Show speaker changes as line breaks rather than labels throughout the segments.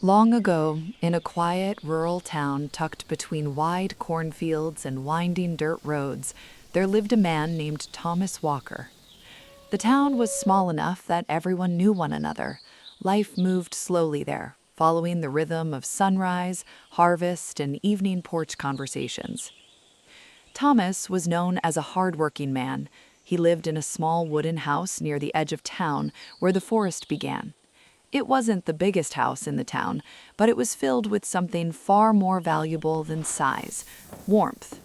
Long ago, in a quiet rural town tucked between wide cornfields and winding dirt roads, there lived a man named Thomas Walker. The town was small enough that everyone knew one another. Life moved slowly there, following the rhythm of sunrise, harvest, and evening porch conversations. Thomas was known as a hard-working man. He lived in a small wooden house near the edge of town where the forest began. It wasn't the biggest house in the town, but it was filled with something far more valuable than size: warmth.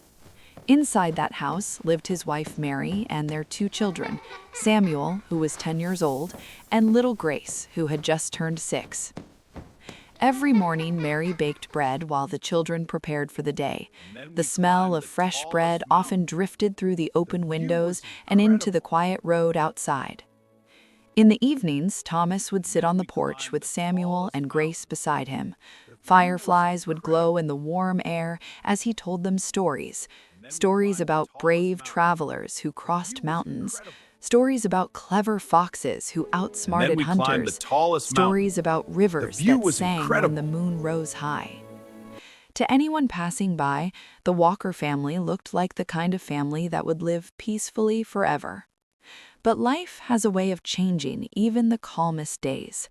Inside that house lived his wife Mary and their two children, Samuel, who was 10 years old, and little Grace, who had just turned 6. Every morning, Mary baked bread while the children prepared for the day. The smell of fresh bread often drifted through the open windows and into the quiet road outside. In the evenings, Thomas would sit on the porch with Samuel and Grace beside him. Fireflies would glow in the warm air as he told them stories. Stories about brave travelers who crossed mountains. Stories about clever foxes who outsmarted hunters. Stories about rivers that sang when the moon rose high. To anyone passing by, the Walker family looked like the kind of family that would live peacefully forever. But life has a way of changing even the calmest days.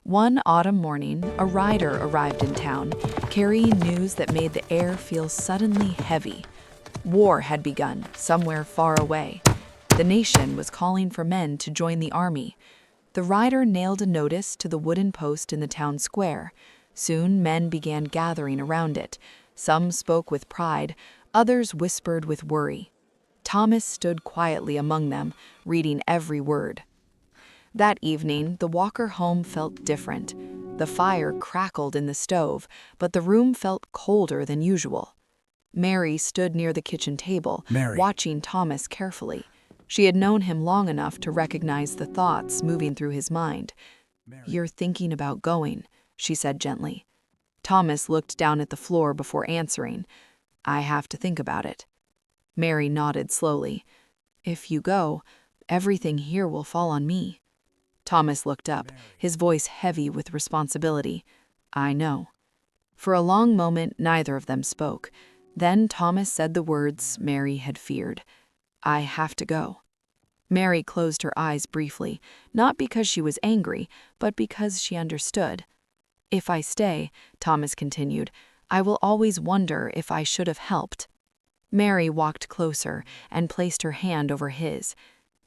One autumn morning, a rider arrived in town, carrying news that made the air feel suddenly heavy. War had begun somewhere far away. The nation was calling for men to join the army. The rider nailed a notice to the wooden post in the town square. Soon men began gathering around it. Some spoke with pride, others whispered with worry. Thomas stood quietly among them, reading every word. That evening, the Walker home felt different. The fire crackled in the stove, but the room felt colder than usual. Mary stood near the kitchen table, watching Thomas carefully. She had known him long enough to recognize the thoughts moving through his mind. "You're thinking about going," she said gently. Thomas looked down at the floor before answering. "I have to think about it." Mary nodded slowly. "If you go, everything here will fall on me." Thomas looked up, his voice heavy with responsibility. "I know." For a long moment, neither of them spoke. Then Thomas said the words Mary had feared. "I have to go." Mary closed her eyes briefly, not because she was angry, but because she understood. "If I stay," Thomas continued, "I will always wonder if I should have helped." Mary walked closer and placed her hand over his.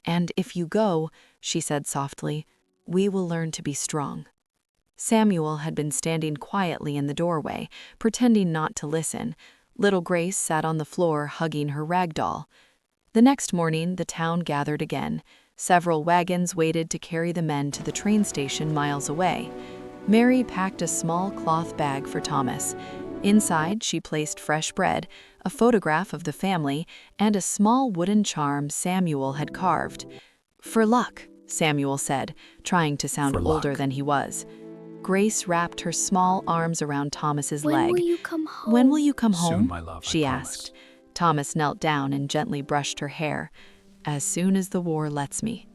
"And if you go," she said softly, "we will learn to be strong." Samuel had been standing quietly in the doorway, pretending not to listen. Little Grace sat on the floor hugging her rag doll. The next morning, the town gathered again. Several wagons waited to carry the men to the train station miles away. Mary packed a small cloth bag for Thomas. Inside, she placed fresh bread, a photograph of the family, and a small wooden charm Samuel had carved. "For luck," Samuel said, trying to sound older than he was. Grace wrapped her small arms around Thomas's leg.
When will you come home?
"When will you come home?"
Soon, my love,
she
I promise.
asked. Thomas knelt down and gently brushed her hair. "As soon as the war lets me."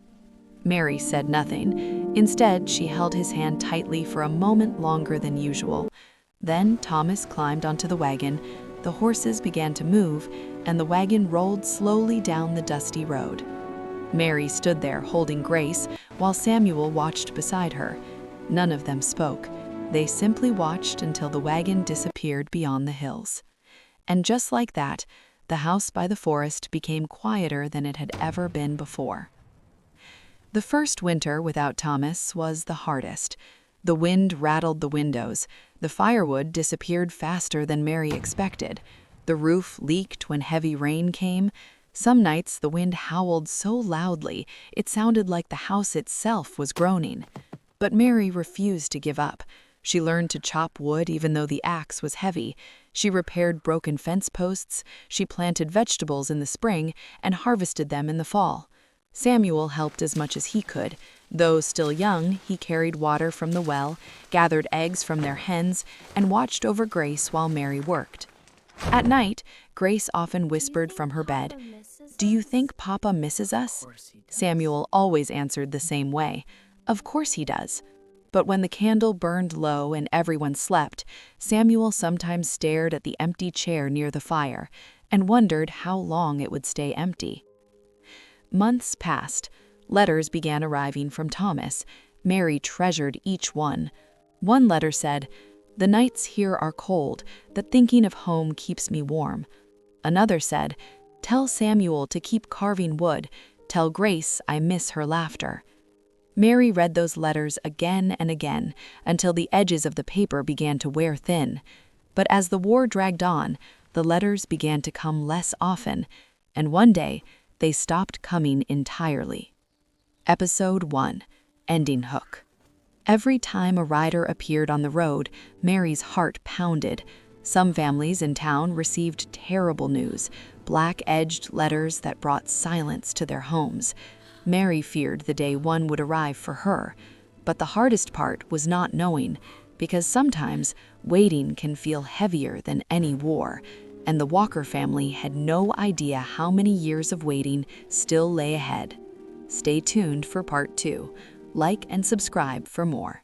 Mary said nothing. Instead, she held his hand tightly for a moment longer than usual. Then Thomas climbed onto the wagon, the horses began to move, and the wagon rolled slowly down the dusty road. Mary stood there holding Grace, while Samuel watched beside her. None of them spoke. They simply watched until the wagon disappeared beyond the hills. And just like that, the house by the forest became quieter than it had ever been before. The first winter without Thomas was the hardest. The wind rattled the windows. The firewood disappeared faster than Mary expected. The roof leaked when heavy rain came. Some nights the wind howled so loudly it sounded like the house itself was groaning. But Mary refused to give up. She learned to chop wood even though the axe was heavy. She repaired broken fence posts. She planted vegetables in the spring and harvested them in the fall. Samuel helped as much as he could. Though still young, he carried water from the well, gathered eggs from their hens, and watched over Grace while Mary worked. At night, Grace often whispered from her bed, "Do you think Papa misses us?" Samuel always answered the same way, "Of course he does." But when the candle burned low and everyone slept, Samuel sometimes stared at the empty chair near the fire and wondered how long it would stay empty. Months passed. Letters began arriving from Thomas. Mary treasured each one. One letter said, "The nights here are cold, that thinking of home keeps me warm." Another said, "Tell Samuel to keep carving wood. Tell Grace I miss her laughter." Mary read those letters again and again until the edges of the paper began to wear thin. But as the war dragged on, the letters began to come less often, and one day they stopped coming entirely. Episode 1. Ending Hook. Every time a rider appeared on the road, Mary's heart pounded. Some families in town received terrible news, black-edged letters that brought silence to their homes. Mary feared the day one would arrive for her. But the hardest part was not knowing, because sometimes waiting can feel heavier than any war, and the Walker family had no idea how many years of waiting still lay ahead. Stay tuned for part 2. Like and subscribe for more.